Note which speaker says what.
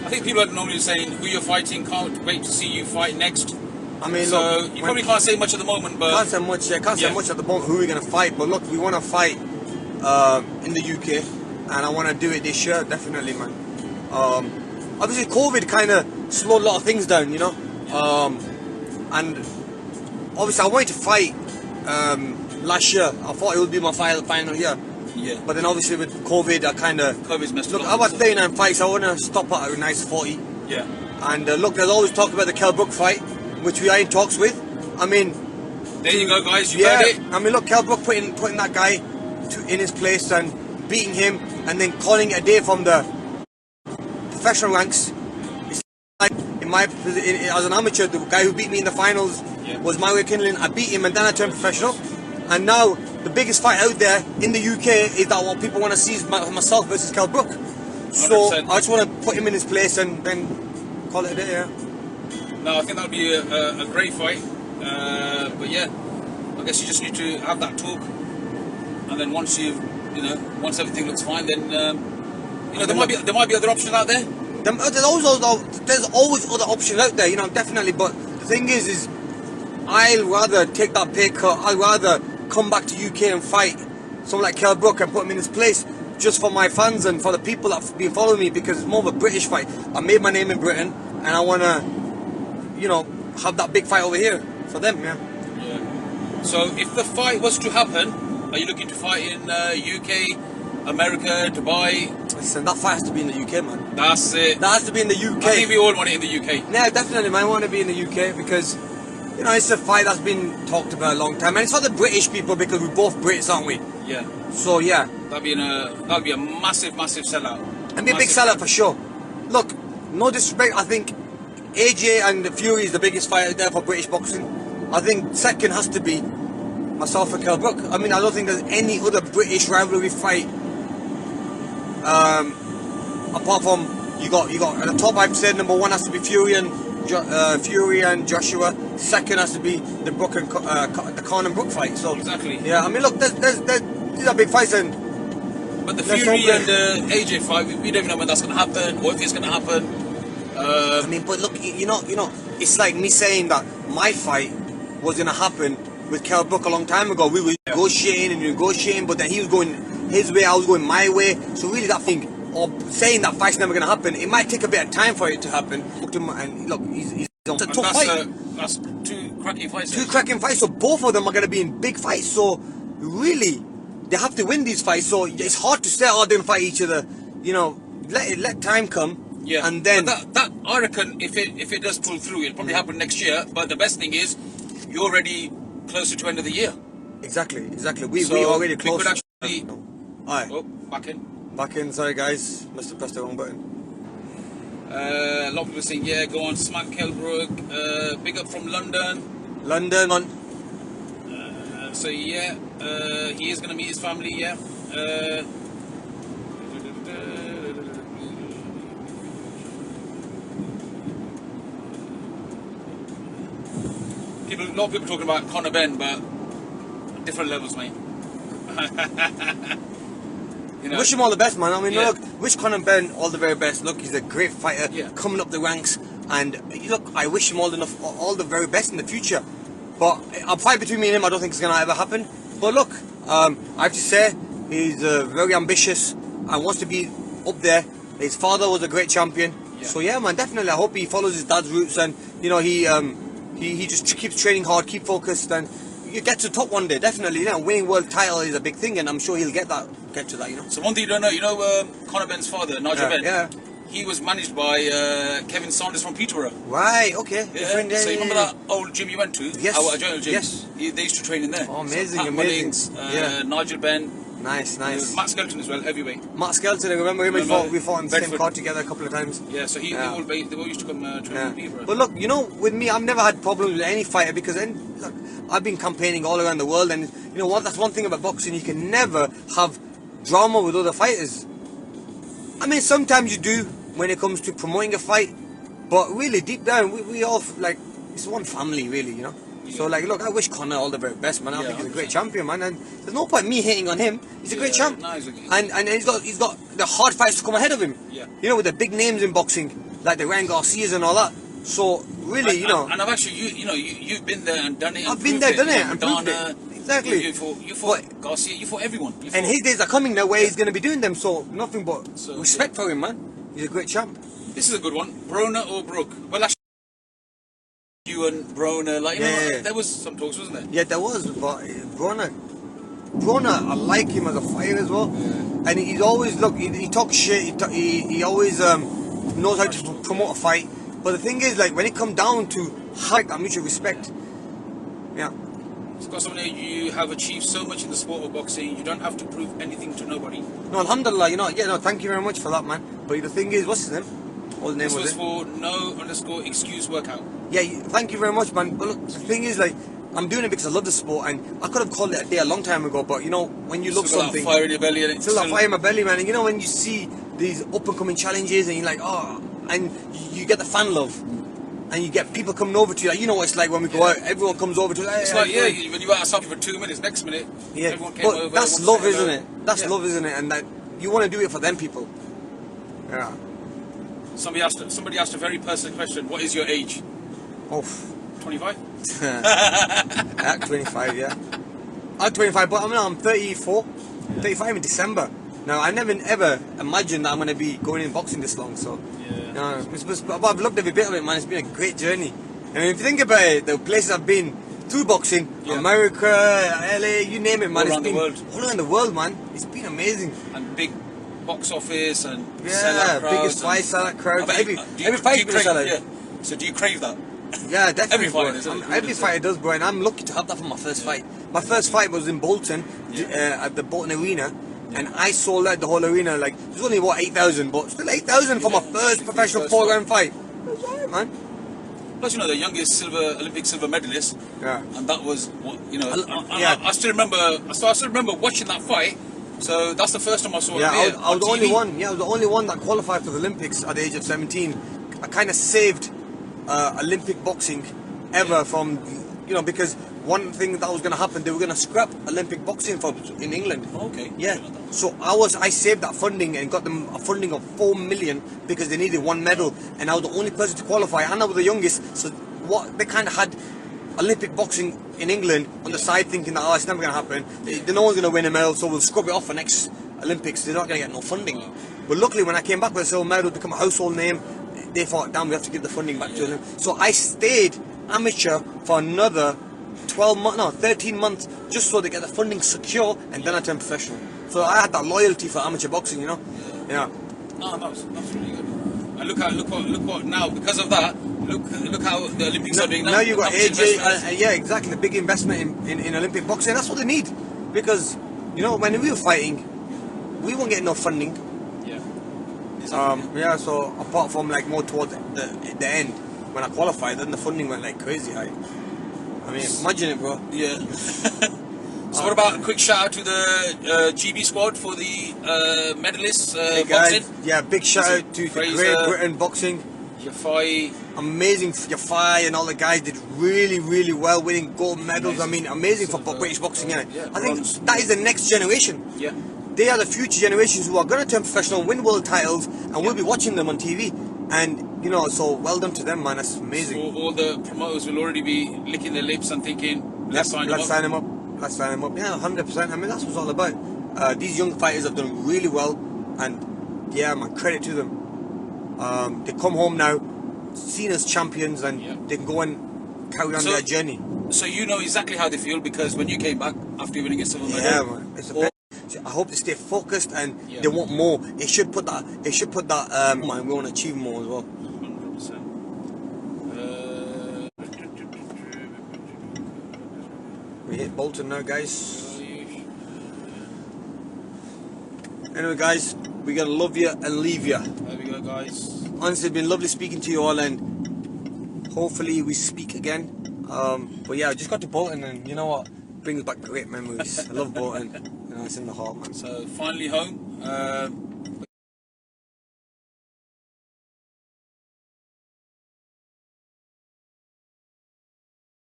Speaker 1: I think people are normally saying who you're fighting, can't wait to see you fight next.
Speaker 2: I mean,
Speaker 1: so
Speaker 2: look,
Speaker 1: you probably can't say much at the moment, but
Speaker 2: can't say much. Can't say much at the moment. Who we're gonna fight? But look, we want to fight in the UK, and I want to do it this year, definitely, man. Obviously, COVID kind of slowed a lot of things down, you know. And obviously, I wanted to fight last year. I thought it would be my final year.
Speaker 1: Yeah.
Speaker 2: But then obviously with COVID, I kind of
Speaker 1: COVID's messed
Speaker 2: look.
Speaker 1: up.
Speaker 2: I was 39 fights. I want to stop at a nice 40.
Speaker 1: Yeah.
Speaker 2: And look, there's always talk about the Kell Brook fight, which we are in talks with. I mean,
Speaker 1: there you go, guys. You heard it.
Speaker 2: I mean, look, Kell Brook putting that guy in his place and beating him, and then calling it a day from the professional ranks. It's like as an amateur, the guy who beat me in the finals was my way kindling. I beat him, and then I turned professional. And now the biggest fight out there in the UK is that what people want to see is myself versus Kell Brook. So 100%. I just want to put him in his place and then call it a day. Yeah.
Speaker 1: No, I think that would be a great fight. But yeah, I guess you just need to have that talk, and then once once everything looks fine, then there might be other options out there.
Speaker 2: There's always other options out there, definitely. But the thing is I'll rather take that pay cut. I'd rather come back to UK and fight someone like Kell Brook and put him in his place, just for my fans and for the people that have been following me, because it's more of a British fight. I made my name in Britain, and I want to, have that big fight over here for them. Yeah.
Speaker 1: So if the fight was to happen, are you looking to fight in UK, America, Dubai?
Speaker 2: Listen, that fight has to be in the UK, man.
Speaker 1: That's it.
Speaker 2: That has to be in the UK.
Speaker 1: I think we all want it in the UK.
Speaker 2: Yeah, definitely, man. I want to be in the UK because, it's a fight that's been talked about a long time, and it's for the British people because we're both Brits, aren't we?
Speaker 1: Yeah.
Speaker 2: So yeah.
Speaker 1: That'd be a massive sellout.
Speaker 2: And be a big sellout for sure. Look, no disrespect. I think AJ and Fury is the biggest fight out there for British boxing. I think second has to be myself and Kell Brook. I mean, I don't think there's any other British rivalry fight apart from you got at the top. I've said number one has to be Fury and Joshua. Second has to be the Brook and the Conor Brook fight. So
Speaker 1: exactly.
Speaker 2: Yeah, I mean, look, these are big fights, and
Speaker 1: but the Fury and AJ fight, we don't even know when that's going to happen or if it's going to happen.
Speaker 2: I mean, but look, it's like me saying that my fight was going to happen with Kell Brook a long time ago. We were negotiating, but then he was going his way, I was going my way. So really, that thing, or saying that fight's never going to happen, it might take a bit of time for it to happen. And look, he's a tough fight.
Speaker 1: That's two cracking fights.
Speaker 2: Two cracking fights. So both of them are going to be in big fights. So really, they have to win these fights. So it's hard to say, they're going to fight each other. Let time come.
Speaker 1: Yeah,
Speaker 2: and then
Speaker 1: that I reckon if it does pull through, it'll probably happen next year. But the best thing is, you're already closer to end of the year.
Speaker 2: Exactly. We already close.
Speaker 1: We could actually.
Speaker 2: Alright.
Speaker 1: Oh, back in.
Speaker 2: Sorry guys, must have pressed the wrong button.
Speaker 1: A lot of people saying, yeah, go on, smack Kell Brook. Big up from London.
Speaker 2: London on.
Speaker 1: So yeah, he is going to meet his family. Yeah. A lot of people talking about Conor Benn, but different levels, mate.
Speaker 2: Wish him all the best, man. I mean, look, wish Conor Benn all the very best. Look, he's a great fighter, coming up the ranks, and look, I wish him all the very best in the future. But a fight between me and him, I don't think it's gonna ever happen. But look, I have to say, he's very ambitious and wants to be up there. His father was a great champion, so yeah, man, definitely. I hope he follows his dad's roots, and he just keeps training hard, keep focused, and you get to the top one day. Definitely, winning world title is a big thing, and I'm sure he'll get to that. So
Speaker 1: one thing you don't know, Conor Benn's father, Nigel Benn, he was managed by Kevin Saunders from Peterborough.
Speaker 2: Right, okay.
Speaker 1: Yeah. So you remember that old gym you went to?
Speaker 2: Yes.
Speaker 1: Our gym?
Speaker 2: Yes.
Speaker 1: They used to train in there.
Speaker 2: Oh, amazing,
Speaker 1: so amazing. Nigel Benn.
Speaker 2: Nice.
Speaker 1: Matt Skelton as well, heavyweight.
Speaker 2: Matt Skelton, I remember him. We fought in the same card together a couple of times.
Speaker 1: Yeah, so they all used to come train in Peterborough.
Speaker 2: But look, with me, I've never had problems with any fighter because look, I've been campaigning all around the world, and that's one thing about boxing, you can never have drama with other fighters. I mean, sometimes you do when it comes to promoting a fight, but really deep down, we all it's one family, really, Yeah. So look, I wish Conor all the very best, man. I think he's a great champion, man, and there's no point me hating on him. He's a great champ, and he's got the hard fights to come ahead of him.
Speaker 1: Yeah.
Speaker 2: With the big names in boxing. like the Ryan Garcias and all that. So really,
Speaker 1: and I've actually, you've been there and done it.
Speaker 2: I've been there, done it, and proved it. Exactly.
Speaker 1: You fought Garcia. You fought everyone.
Speaker 2: And his days are coming now where he's going to be doing them. So nothing but respect for him, man. He's a great champ.
Speaker 1: This is a good one. Broner or Brook? Well, actually, you and Broner, there was some talks, wasn't there?
Speaker 2: Yeah, there was. But Broner, I like him as a fighter as well. Yeah. And he's always he talks shit. He always knows how to promote a fight. But the thing is, like, when it comes down to that mutual respect, yeah.
Speaker 1: It's got something that you have achieved so much in the sport of boxing, you don't have to prove anything to nobody.
Speaker 2: No, alhamdulillah, thank you very much for that, man. But the thing is, what's his name? What the name
Speaker 1: this was
Speaker 2: it?
Speaker 1: For no_excuse workout.
Speaker 2: Yeah, thank you very much, man. But look, the thing is, like, I'm doing it because I love the sport, and I could have called it a day a long time ago, but when you love something,
Speaker 1: fire in your belly, and
Speaker 2: still that fire in my belly, man. And when you see these up and coming challenges, and you're like, and you get the fan love. And you get people coming over to you. Like, you know what it's like when we go out. Everyone comes over to you.
Speaker 1: It's like, when you were outside for 2 minutes, next minute, everyone came over.
Speaker 2: That's love, isn't it? That's love, isn't it? And that you want to do it for them people. Yeah.
Speaker 1: Somebody asked a very personal question. What is your age? 25?
Speaker 2: 25, yeah. I'm 25, but I'm 34. 35 in December. Now, I never ever imagined that I'm going to be going in boxing this long, so... but I've loved every bit of it, man. It's been a great journey. I mean, if you think about it, the places I've been through boxing, America, LA, you name it, man.
Speaker 1: All around the world.
Speaker 2: All around the world, man. It's been amazing.
Speaker 1: And big box office and sellout crowds.
Speaker 2: Biggest fight, sellout crowds. Every
Speaker 1: fight's been a sellout. Yeah. So do you crave that?
Speaker 2: Yeah, definitely.
Speaker 1: Every fighter does.
Speaker 2: Every fighter does, bro. And I'm lucky to have that for my first fight. My first fight was in Bolton, at the Bolton Arena. And I sold out the whole arena, like, there's only, 8,000, but still 8,000 for my first professional 4-round fight. That's right, man.
Speaker 1: Plus, the youngest Olympic silver medalist.
Speaker 2: Yeah.
Speaker 1: And that was, I still remember watching that fight. So that's the first time I saw Amir
Speaker 2: I was the only one. Yeah, I was the only one that qualified for the Olympics at the age of 17. I kind of saved Olympic boxing ever from, because one thing that was going to happen, they were going to scrap Olympic boxing in England.
Speaker 1: Okay.
Speaker 2: Yeah. So I saved that funding and got them a funding of 4 million because they needed one medal, and I was the only person to qualify, and I was the youngest. So they kind of had Olympic boxing in England on the side, thinking that it's never going to happen. No one's going to win a medal, so we'll scrub it off for next Olympics. They're not going to get no funding. But luckily, when I came back with a silver medal, become a household name, they thought, damn, we have to give the funding back to them. So I stayed amateur for another 13 months, just so they get the funding secure, and then I turned professional. So I had that loyalty for amateur boxing, Yeah.
Speaker 1: No, that's really good. And look what now, because of that, look how the Olympics are doing now.
Speaker 2: Now you've got AJ, exactly, the big investment in Olympic boxing. That's what they need, because when we were fighting, we weren't getting no funding.
Speaker 1: Yeah.
Speaker 2: Exactly. So apart from more towards the end, when I qualified, then the funding went like crazy high. I mean, imagine it, bro.
Speaker 1: Yeah. So what about a quick shout out to the GB squad for the medalists boxing?
Speaker 2: Yeah, big shout out to the Great Britain boxing.
Speaker 1: Yafai.
Speaker 2: Amazing for Yafai and all the guys did really, really well, winning gold medals. I mean, amazing for British boxing, I think that is the next generation.
Speaker 1: Yeah.
Speaker 2: They are the future generations who are going to turn professional, win world titles, and we'll be watching them on TV. And so well done to them, man. That's amazing.
Speaker 1: So all the promoters will already be licking their lips and thinking, let's sign him up.
Speaker 2: Let's sign him up. Yeah, 100%. I mean, that's what it's all about. These young fighters have done really well, and man, credit to them. They come home now, seen as champions, and they can go and carry on their journey.
Speaker 1: So you know exactly how they feel, because when you came back after winning a silver medal.
Speaker 2: Yeah, man. It's I hope they stay focused and they want more. It should put that. Man, we want to achieve more as well.
Speaker 1: 100%.
Speaker 2: We hit Bolton now, guys. Anyway, guys, we're gonna love you and leave you.
Speaker 1: There we go, guys.
Speaker 2: Honestly, it's been lovely speaking to you all, and hopefully we speak again. But yeah, I just got to Bolton, and you know what? Brings back great memories. I love Bolton. It's in the heart, man.
Speaker 1: So finally home.